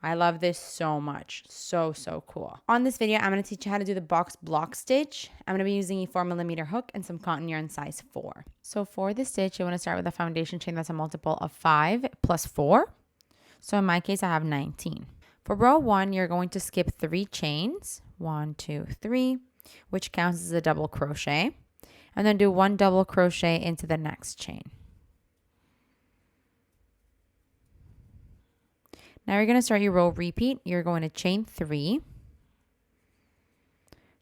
I love this so much. So, so cool. On this video, I'm going to teach you how to do the box block stitch. I'm going to be using a 4mm hook and some cotton yarn size 4. So for the stitch, you want to start with a foundation chain that's a multiple of 5 plus 4. So in my case, I have 19. For row 1, you're going to skip 3 chains. 1, 2, 3, which counts as a double crochet. And then do 1 double crochet into the next chain. Now you're going to start your row repeat. You're going to chain 3,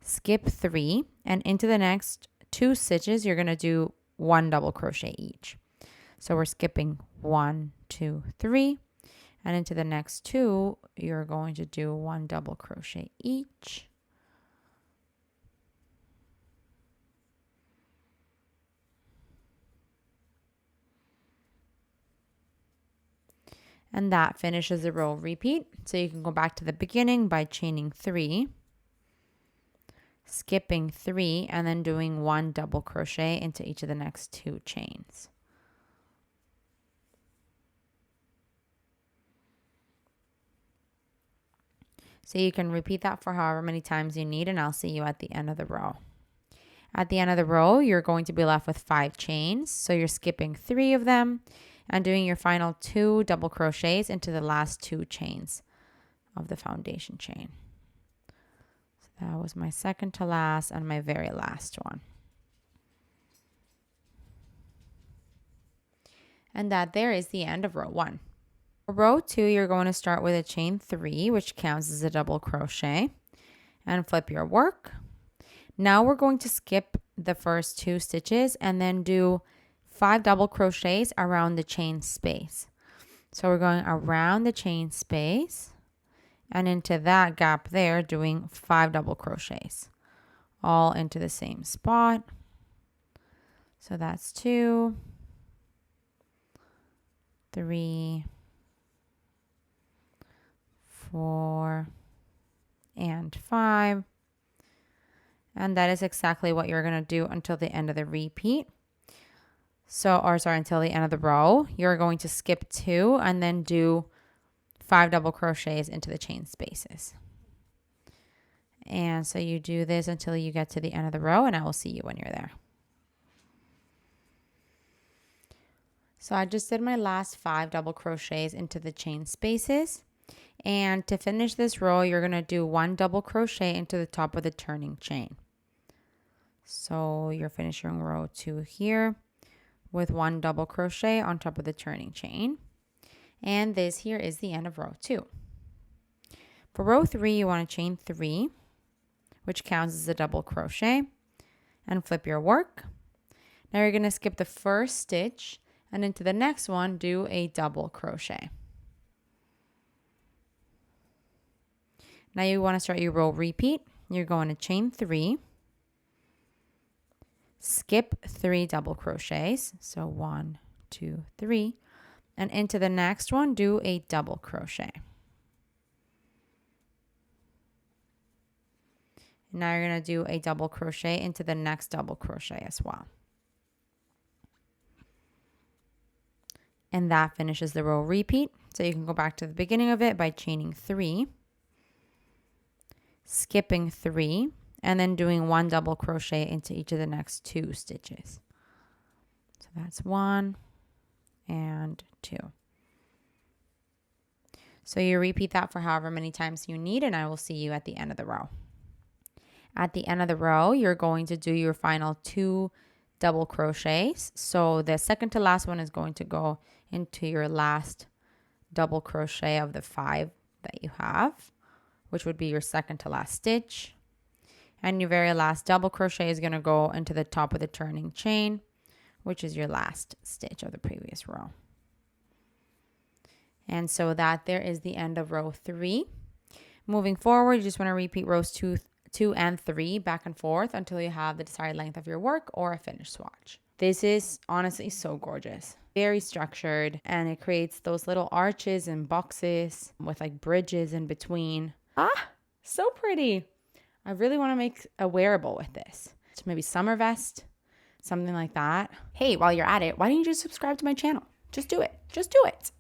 skip 3, and into the next 2 stitches, you're going to do 1 double crochet each. So we're skipping 1, 2, 3, and into the next 2, you're going to do 1 double crochet each. And that finishes the row repeat. So you can go back to the beginning by chaining 3, skipping 3, and then doing 1 double crochet into each of the next 2 chains. So you can repeat that for however many times you need, and I'll see you at the end of the row. At the end of the row, you're going to be left with 5 chains. So you're skipping 3 of them and doing your final 2 double crochets into the last 2 chains of the foundation chain. So that was my second to last and my very last one. And that there is the end of row 1. For row 2, you're going to start with a chain 3, which counts as a double crochet, and flip your work. Now we're going to skip the first 2 stitches and then do 5 double crochets around the chain space. So we're going around the chain space and into that gap there doing 5 double crochets all into the same spot. So that's 2, 3, 4, and 5. And that is exactly what you're going to do until the end of the repeat. So, until the end of the row. You're going to skip 2 and then do 5 double crochets into the chain spaces. And so you do this until you get to the end of the row, and I will see you when you're there. So I just did my last 5 double crochets into the chain spaces. And to finish this row, you're going to do 1 double crochet into the top of the turning chain. So you're finishing row 2 here with 1 double crochet on top of the turning chain. And this here is the end of row 2. For row 3, you want to chain 3, which counts as a double crochet, and flip your work. Now you're going to skip the first stitch, and into the next one, do a double crochet. Now you want to start your row repeat. You're going to chain 3, skip 3 double crochets. So 1, 2, 3. And into the next one, do a double crochet. Now you're going to do a double crochet into the next double crochet as well. And that finishes the row repeat. So you can go back to the beginning of it by chaining 3, skipping 3, and then doing 1 double crochet into each of the next 2 stitches. So that's 1 and 2. So you repeat that for however many times you need, and I will see you at the end of the row. At the end of the row, you're going to do your final 2 double crochets. So the second to last one is going to go into your last double crochet of the 5 that you have, which would be your second to last stitch. And your very last double crochet is going to go into the top of the turning chain, which is your last stitch of the previous row. And so that there is the end of row 3. Moving forward, you just want to repeat rows 2 and 3 back and forth until you have the desired length of your work or a finished swatch. This is honestly so gorgeous. Very structured, and it creates those little arches and boxes with like bridges in between. So pretty. I really want to make a wearable with this. So maybe summer vest, something like that. Hey, while you're at it, why don't you just subscribe to my channel? Just do it. Just do it.